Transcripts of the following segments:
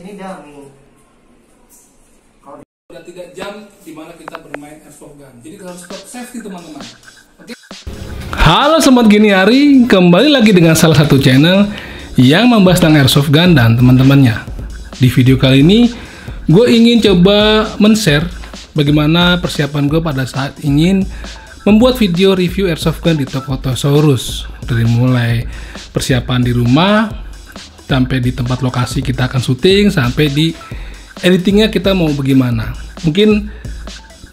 Ini dummy. Udah 3 jam dimana kita bermain airsoft gun. Jadi kita harus tetap safety teman-teman. Oke. Halo sobat Gini Hari, kembali lagi dengan salah satu channel yang membahas tentang airsoft gun dan teman-temannya. Di video kali ini, gue ingin coba men-share bagaimana persiapan gue pada saat ingin membuat video review airsoft gun di Tokotosaurus. Dari mulai persiapan di rumah, sampai di tempat lokasi kita akan syuting, sampai di editingnya kita mau bagaimana. Mungkin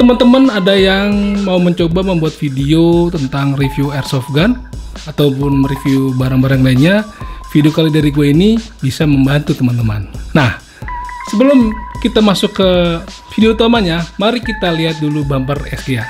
teman-teman ada yang mau mencoba membuat video tentang review airsoft gun ataupun review barang-barang lainnya. Video kali dari gue ini bisa membantu teman-teman. Nah, sebelum kita masuk ke video utamanya, mari kita lihat dulu bumper SGA.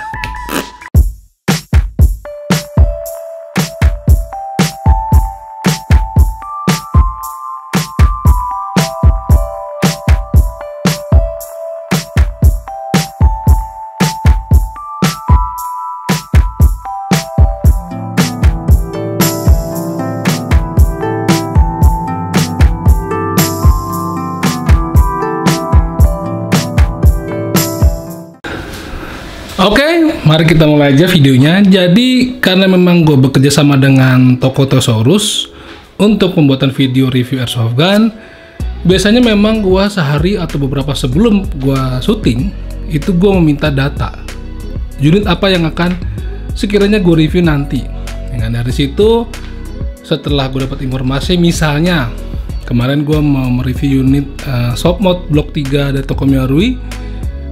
Oke, mari kita mulai aja videonya. Jadi, karena memang gue bekerja sama dengan Tokotosaurus untuk pembuatan video review airsoft gun, biasanya memang gue sehari atau beberapa sebelum gue syuting, itu gue meminta data unit apa yang akan sekiranya gue review nanti. Dengan dari situ, setelah gue dapat informasi, misalnya kemarin gue mau mereview unit Shopmod Blok 3 dari Tokomi Marui.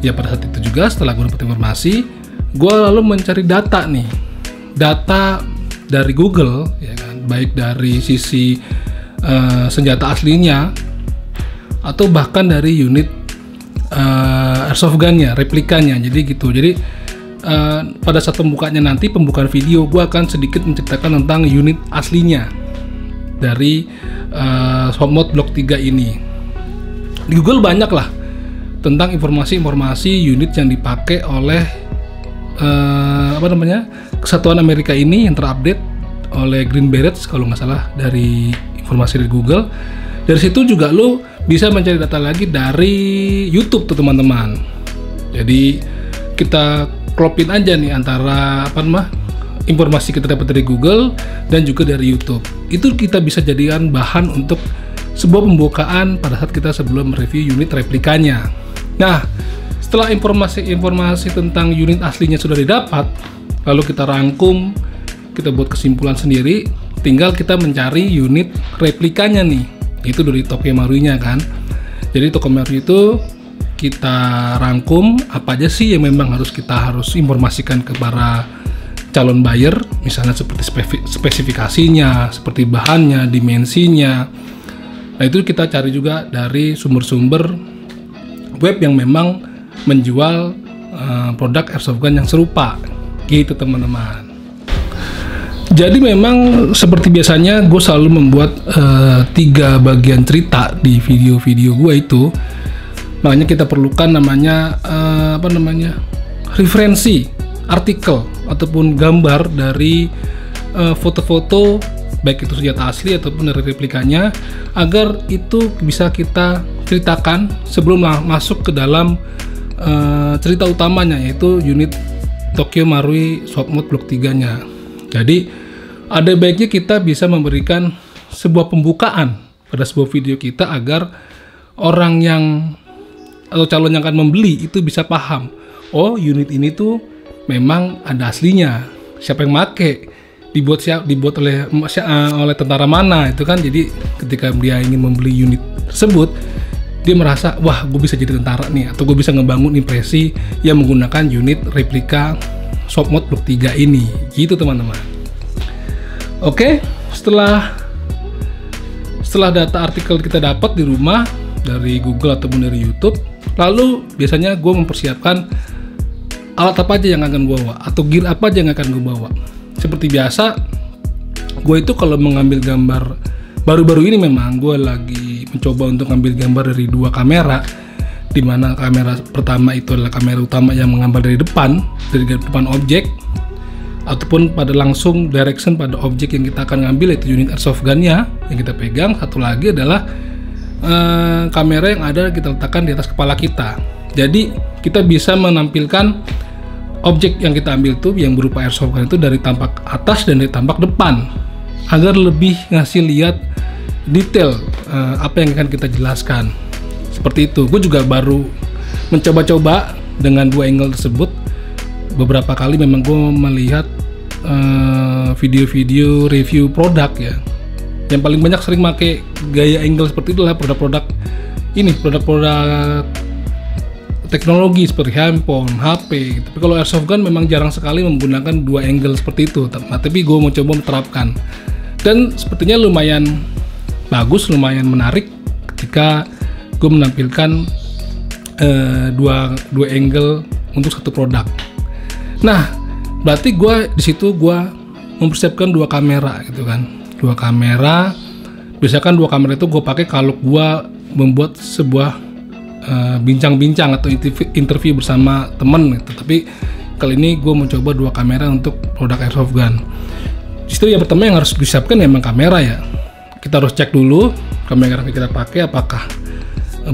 Ya pada saat itu juga setelah gue dapat informasi, gue lalu mencari data nih, data dari Google, ya kan, baik dari sisi senjata aslinya atau bahkan dari unit airsoft gunnya, replikanya, jadi gitu. Jadi pada saat pembukaannya nanti, pembukaan video, gue akan sedikit menceritakan tentang unit aslinya dari Shopmod Blok 3 ini. Di Google banyak lah tentang informasi-informasi unit yang dipakai oleh Kesatuan Amerika ini yang terupdate oleh Green Berets kalau nggak salah, dari informasi dari Google. Dari situ juga lo bisa mencari data lagi dari YouTube tuh teman-teman. Jadi kita klopin aja nih antara informasi kita dapat dari Google dan juga dari YouTube. Itu kita bisa jadikan bahan untuk sebuah pembukaan pada saat kita sebelum mereview unit replikanya. Nah, setelah informasi tentang unit aslinya sudah didapat, lalu kita rangkum, kita buat kesimpulan sendiri, tinggal kita mencari unit replikanya nih. Itu dari Tokomi Marui-nya kan. Jadi Tokomi Marui itu kita rangkum apa aja sih yang memang kita harus informasikan ke para calon buyer, misalnya seperti spesifikasinya, seperti bahannya, dimensinya. Nah, itu kita cari juga dari sumber-sumber web yang memang menjual produk airsoft gun yang serupa, gitu teman-teman. Jadi memang seperti biasanya gue selalu membuat 3 bagian cerita di video-video gue itu. Makanya kita perlukan namanya referensi, artikel ataupun gambar dari foto-foto, baik itu senjata asli ataupun dari replikanya, agar itu bisa kita ceritakan sebelum masuk ke dalam cerita utamanya, yaitu unit Tokomi Marui Shopmod Blok 3-nya. Jadi ada baiknya kita bisa memberikan sebuah pembukaan pada sebuah video kita agar orang yang atau calon yang akan membeli itu bisa paham, oh unit ini tuh memang ada aslinya, siapa yang make, dibuat oleh tentara mana, itu kan. Jadi ketika dia ingin membeli unit tersebut, dia merasa, wah gue bisa jadi tentara nih, atau gue bisa ngebangun impresi yang menggunakan unit replika Shopmod Blok 3 ini, gitu teman-teman. Oke, setelah data artikel kita dapat di rumah dari Google ataupun dari YouTube, lalu biasanya gue mempersiapkan alat apa aja yang akan gue bawa, atau gear apa aja yang akan gue bawa. Seperti biasa, gue itu kalau mengambil gambar, baru-baru ini memang gue lagi mencoba untuk ngambil gambar dari 2 kamera, di mana kamera pertama itu adalah kamera utama yang mengambil dari depan objek, ataupun pada langsung direction pada objek yang kita akan ngambil, yaitu unit airsoft gun-nya yang kita pegang. Satu lagi adalah kamera yang ada kita letakkan di atas kepala kita. Jadi kita bisa menampilkan objek yang kita ambil tuh yang berupa airsoft gun itu dari tampak atas dan dari tampak depan, agar lebih ngasih lihat detail apa yang akan kita jelaskan. Seperti itu. Gue juga baru mencoba-coba dengan 2 angle tersebut. Beberapa kali memang gue melihat video-video review produk ya. Yang paling banyak sering pakai gaya angle seperti itulah produk-produk teknologi seperti handphone, HP. Tapi kalau airsoft gun memang jarang sekali menggunakan 2 angle seperti itu. Nah, tapi gue mau coba menerapkan. Dan sepertinya lumayan bagus, lumayan menarik ketika gue menampilkan dua angle untuk satu produk. Nah, berarti gue di situ gue mempersiapkan 2 kamera gitu kan. 2 kamera. Biasakan 2 kamera itu gue pakai kalau gue membuat sebuah bincang-bincang atau interview bersama temen gitu. Tapi kali ini gue mencoba 2 kamera untuk produk airsoft gun. Itu yang pertama yang harus disiapkan memang kamera ya. Kita harus cek dulu kamera yang kita pakai apakah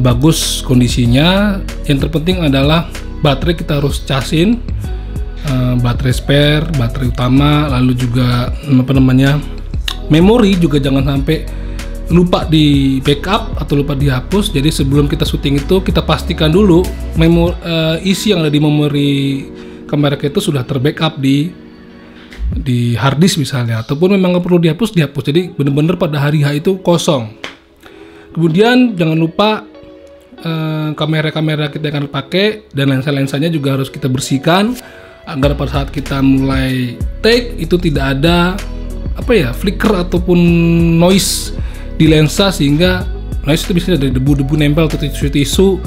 bagus kondisinya. Yang terpenting adalah baterai kita harus casin, baterai spare, baterai utama, lalu juga memori juga jangan sampai lupa di backup atau lupa dihapus. Jadi sebelum kita syuting itu kita pastikan dulu isi yang ada di memori kamera kita itu sudah terbackup di hard disk misalnya, ataupun memang nggak perlu dihapus. Jadi benar-benar pada hari H itu kosong. Kemudian jangan lupa kamera-kamera kita yang akan pakai dan lensa-lensanya juga harus kita bersihkan agar pada saat kita mulai take itu tidak ada flicker ataupun noise di lensa, sehingga noise itu bisa dari debu-debu nempel atau tisu-tisu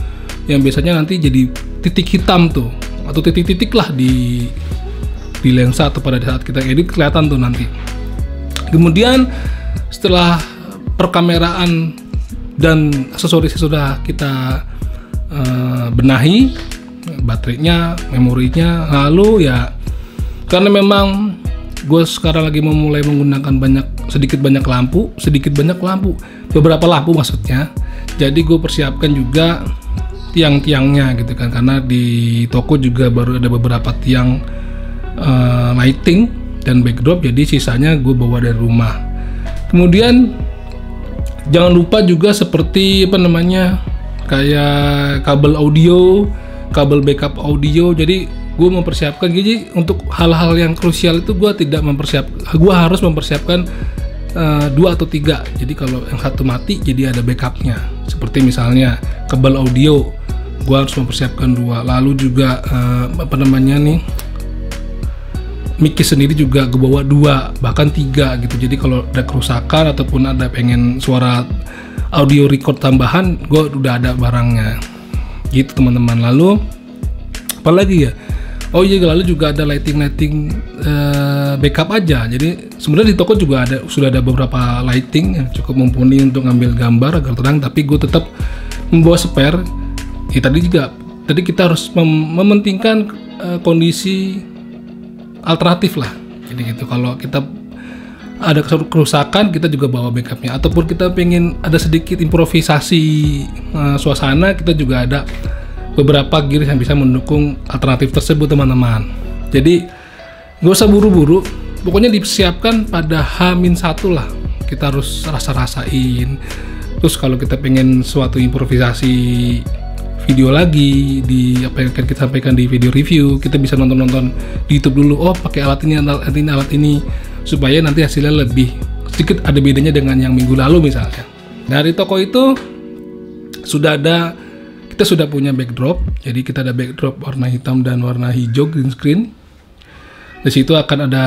yang biasanya nanti jadi titik hitam tuh atau titik-titik lah di lensa atau pada saat kita edit kelihatan tuh nanti. Kemudian setelah perkameraan dan aksesoris sudah kita benahi, baterainya, memorinya, lalu ya karena memang gue sekarang lagi memulai menggunakan sedikit banyak lampu, beberapa lampu maksudnya. Jadi gue persiapkan juga tiang-tiangnya gitu kan, karena di toko juga baru ada beberapa tiang lighting dan backdrop, jadi sisanya gue bawa dari rumah. Kemudian jangan lupa juga seperti kayak kabel audio, kabel backup audio. Jadi gue mempersiapkan gini untuk hal-hal yang krusial itu gue harus mempersiapkan 2 atau 3. Jadi kalau yang satu mati jadi ada backupnya. Seperti misalnya kabel audio gue harus mempersiapkan 2. Lalu juga mic sendiri juga gue bawa 2 bahkan 3 gitu. Jadi kalau ada kerusakan ataupun ada pengen suara audio record tambahan, gue udah ada barangnya gitu teman-teman. Lalu apalagi ya, lalu juga ada lighting backup aja. Jadi sebenarnya di toko juga sudah ada beberapa lighting yang cukup mumpuni untuk ngambil gambar agar terang, tapi gue tetap membawa spare. Tadi kita harus mementingkan kondisi alternatif lah. Jadi gitu, kalau kita ada kerusakan kita juga bawa backupnya, ataupun kita pengen ada sedikit improvisasi suasana, kita juga ada beberapa gear yang bisa mendukung alternatif tersebut teman-teman. Jadi gak usah buru-buru, pokoknya disiapkan pada H-1 lah. Kita harus rasa-rasain. Terus kalau kita pengen suatu improvisasi video lagi di apa yang akan kita sampaikan di video review, kita bisa nonton di YouTube dulu. Oh, pakai alat ini supaya nanti hasilnya lebih sedikit ada bedanya dengan yang minggu lalu misalnya. Dari toko itu kita sudah punya backdrop. Jadi kita ada backdrop warna hitam dan warna hijau green screen. Di situ akan ada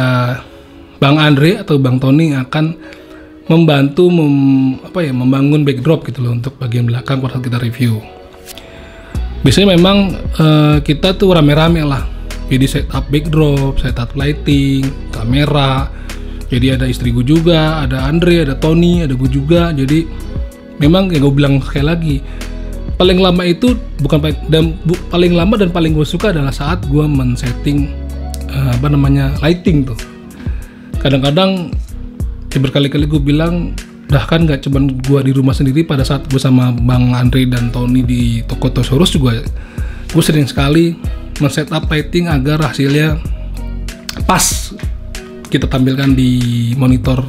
Bang Andre atau Bang Tony yang akan membantu membangun backdrop gitu loh untuk bagian belakang pada saat kita review. Biasanya memang kita tuh rame-rame lah. Jadi setup backdrop, setup lighting, kamera. Jadi ada istri gue juga, ada Andre, ada Tony, ada gue juga. Jadi memang yang gue bilang sekali lagi, paling lama dan paling gue suka adalah saat gue men-setting lighting tuh. Kadang-kadang berkali-kali gue bilang Bahkan gak cuman gue di rumah sendiri, pada saat gue sama Bang Andre dan Tony di toko Tosaurus juga, gue sering sekali men-setup lighting agar hasilnya pas kita tampilkan di monitor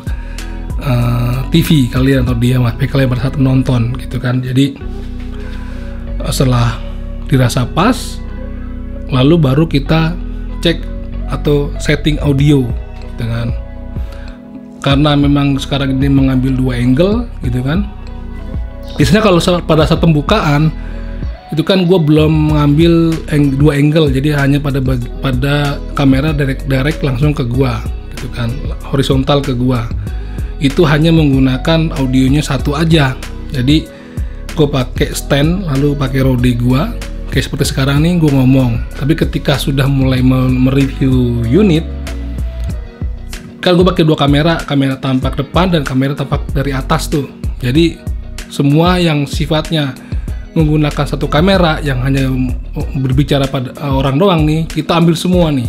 TV kalian atau di HP kalian pada saat menonton gitu kan. Jadi setelah dirasa pas, lalu baru kita cek atau setting audio gitu kan. Karena memang sekarang ini mengambil 2 angle gitu kan. Biasanya kalau pada saat pembukaan itu kan gue belum mengambil 2 angle, jadi hanya pada kamera direct langsung ke gua gitu kan, horizontal ke gua. Itu hanya menggunakan audionya 1 aja. Jadi gue pakai stand lalu pakai Rode gua kayak seperti sekarang nih gue ngomong. Tapi ketika sudah mulai mereview unit, kan gue pakai 2 kamera tampak depan dan kamera tampak dari atas tuh. Jadi semua yang sifatnya menggunakan 1 kamera yang hanya berbicara pada orang doang nih, kita ambil semua nih.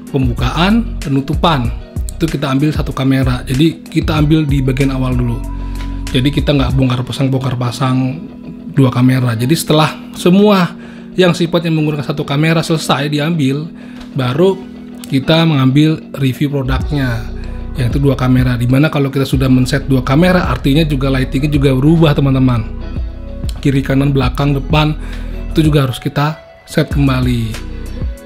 Pembukaan, penutupan itu kita ambil 1 kamera. Jadi kita ambil di bagian awal dulu. Jadi kita nggak bongkar pasang 2 kamera. Jadi setelah semua yang sifatnya menggunakan 1 kamera selesai diambil, baru kita mengambil review produknya, yaitu 2 kamera. Dimana kalau kita sudah men-set 2 kamera, artinya juga lightingnya juga berubah teman-teman. Kiri, kanan, belakang, depan itu juga harus kita set kembali.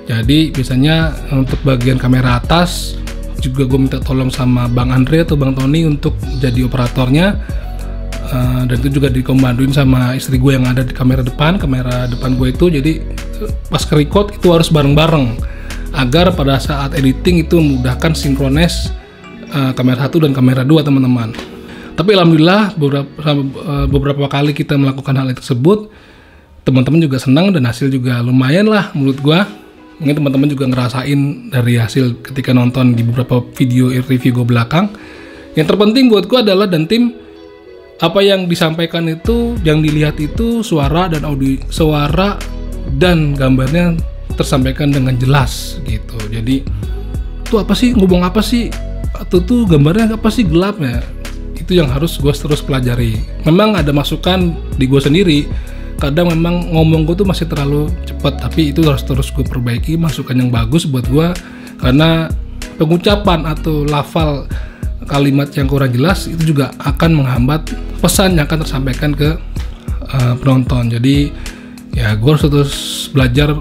Jadi biasanya untuk bagian kamera atas juga gue minta tolong sama Bang Andre atau Bang Tony untuk jadi operatornya, dan itu juga dikomanduin sama istri gue yang ada di kamera depan gue itu. Jadi pas ke-record itu harus bareng-bareng agar pada saat editing itu memudahkan sinkronis kamera 1 dan kamera 2 teman-teman. Tapi alhamdulillah beberapa kali kita melakukan hal tersebut, teman-teman juga senang dan hasil juga lumayan lah menurut gua. Mungkin teman-teman juga ngerasain dari hasil ketika nonton di beberapa video review gue belakang. Yang terpenting buat gua adalah dan tim, apa yang disampaikan itu, yang dilihat itu suara dan gambarnya tersampaikan dengan jelas gitu. Jadi tuh apa sih, ngomong apa sih, atau tuh gambarnya apa sih gelapnya, itu yang harus gue terus pelajari. Memang ada masukan di gue sendiri, kadang memang ngomong gue tuh masih terlalu cepat, tapi itu harus terus gue perbaiki, masukan yang bagus buat gue, karena pengucapan atau lafal kalimat yang kurang jelas itu juga akan menghambat pesan yang akan tersampaikan ke penonton. Jadi ya gue harus terus belajar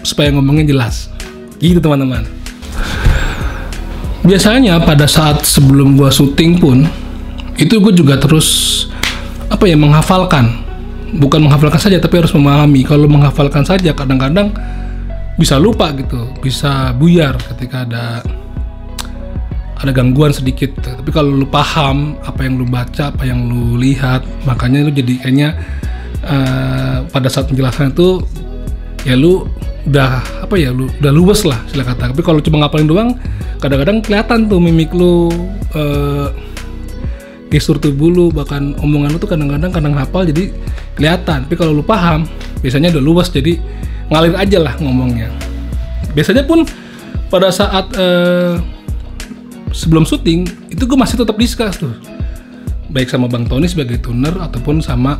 supaya ngomongnya jelas gitu teman-teman. Biasanya pada saat sebelum gue syuting pun itu gue juga terus menghafalkan. Bukan menghafalkan saja, tapi harus memahami. Kalau menghafalkan saja kadang-kadang bisa lupa gitu, bisa buyar ketika ada gangguan sedikit. Tapi kalau lu paham apa yang lu baca, apa yang lu lihat, makanya lu jadi kayaknya pada saat penjelasan itu ya lu udah udah luwes lah sila kata. Tapi kalau cuma ngapalin doang, kadang-kadang kelihatan tuh mimik lu, gestur tubuh lu, bahkan omongan lu tuh kadang hafal jadi kelihatan. Tapi kalau lu paham, biasanya udah luwes, jadi ngalir aja lah ngomongnya. Biasanya pun pada saat sebelum syuting itu gue masih tetap discuss tuh, baik sama Bang Tony sebagai tuner ataupun sama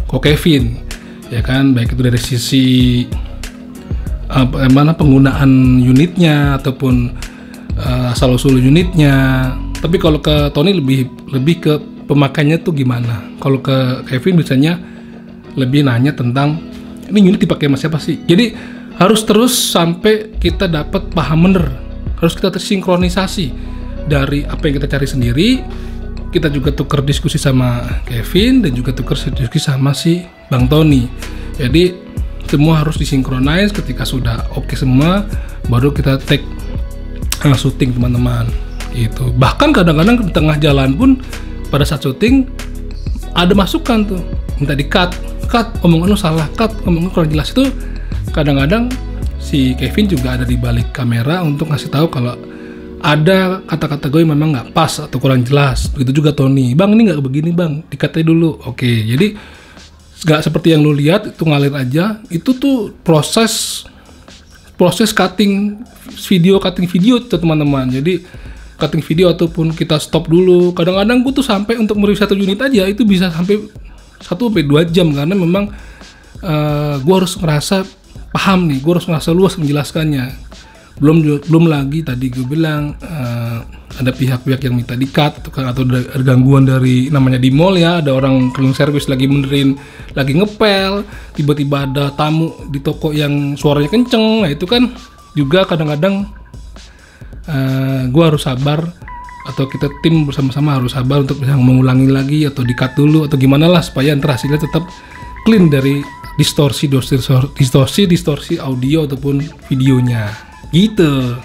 Ko Kevin, ya kan, baik itu dari sisi penggunaan unitnya ataupun asal usul unitnya. Tapi kalau ke Tony lebih ke pemakaiannya tuh gimana. Kalau ke Kevin biasanya lebih nanya tentang ini unit dipakai sama siapa sih. Jadi harus terus sampai kita dapat paham bener. Harus kita tersinkronisasi dari apa yang kita cari sendiri. Kita juga tuker diskusi sama Kevin dan juga tuker diskusi sama si Bang Tony. Jadi semua harus disinkronize. Ketika sudah oke semua, baru kita take syuting teman-teman. Itu bahkan kadang-kadang di tengah jalan pun pada saat syuting ada masukan tuh, minta di cut, omongan lu salah, omongan lu kurang jelas. Itu kadang-kadang si Kevin juga ada di balik kamera untuk ngasih tahu kalau ada kata-kata gue memang nggak pas atau kurang jelas. Begitu juga Tony, bang ini nggak begini bang, dikatain dulu. Oke, jadi nggak seperti yang lu lihat itu ngalir aja. Itu tuh proses cutting video tuh teman-teman. Jadi cutting video ataupun kita stop dulu. Kadang-kadang gue tuh sampai untuk mereview satu unit aja itu bisa sampai 1-2 jam karena memang gue harus ngerasa paham nih, gue harus ngerasa luas menjelaskannya. Belum lagi tadi gue bilang ada pihak-pihak yang minta di-cut atau ada gangguan dari namanya di mall ya, ada orang cleaning service lagi benerin, lagi ngepel, tiba-tiba ada tamu di toko yang suaranya kenceng. Nah itu kan juga kadang-kadang gue harus sabar, atau kita tim bersama-sama harus sabar untuk bisa mengulangi lagi atau di-cut dulu atau gimana lah supaya ntar hasilnya tetap clean dari distorsi audio ataupun videonya gitu.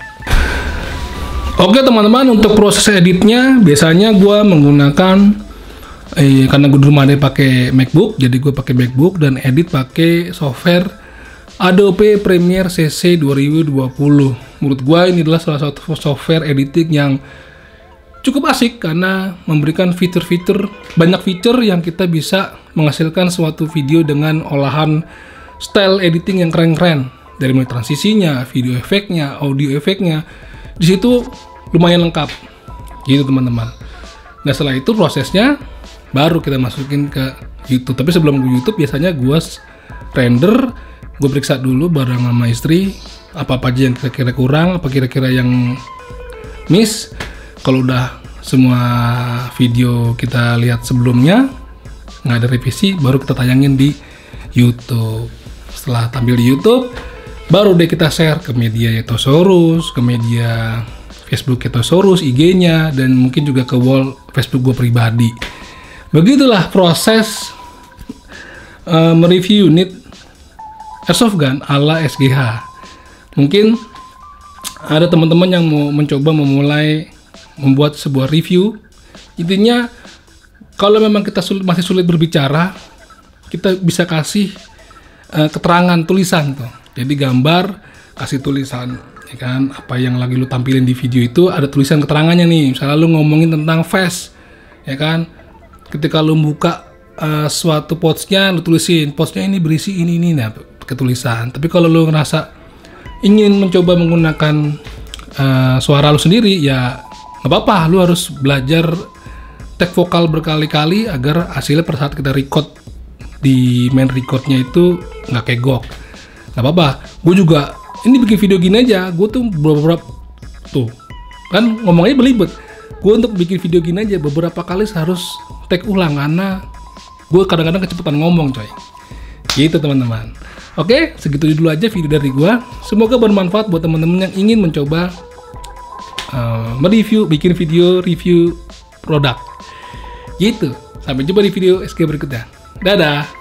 Oke teman-teman, untuk proses editnya biasanya gue menggunakan karena gue di rumah ada pakai MacBook, jadi gue pakai MacBook dan edit pakai software Adobe Premiere CC 2020. Menurut gue ini adalah salah satu software editing yang cukup asik karena memberikan banyak fitur yang kita bisa menghasilkan suatu video dengan olahan style editing yang keren-keren, dari mulai transisinya, video efeknya, audio efeknya. Di situ lumayan lengkap gitu teman-teman. Nah setelah itu prosesnya baru kita masukin ke YouTube. Tapi sebelum ke YouTube biasanya gue render, gue periksa dulu bareng sama istri apa aja yang kira-kira kurang, apa kira-kira yang miss. Kalau udah semua video kita lihat sebelumnya nggak ada revisi, baru kita tayangin di YouTube. Setelah tampil di YouTube, baru deh kita share ke media Yetosaurus, ke media Facebook Yetosaurus, IG-nya, dan mungkin juga ke wall Facebook gue pribadi. Begitulah proses mereview unit airsoft gun ala SGH. Mungkin ada teman-teman yang mau mencoba memulai membuat sebuah review. Intinya kalau memang kita masih sulit berbicara, kita bisa kasih keterangan tulisan tuh. Jadi gambar, kasih tulisan, ya kan? Apa yang lagi lu tampilin di video itu ada tulisan keterangannya nih. Misalnya lu ngomongin tentang fast, ya kan? Ketika lu buka suatu pouch-nya, lu tulisin pouch-nya ini berisi ini, nah pakai tulisan. Tapi kalau lu ngerasa ingin mencoba menggunakan suara lu sendiri, ya nggak apa-apa. Lu harus belajar take vokal berkali-kali agar hasilnya pada saat kita record di main recordnya itu nggak kegok. Nggak apa-apa. Gue juga ini bikin video gini aja, gue tuh beberapa tuh kan ngomongnya belibet. Gue untuk bikin video gini aja beberapa kali harus take ulang karena gue kadang-kadang kecepatan ngomong coy. Gitu teman-teman. Oke, segitu dulu aja video dari gue. Semoga bermanfaat buat teman-teman yang ingin mencoba bikin video review produk. Gitu. Sampai jumpa di video SG berikutnya. Dadah.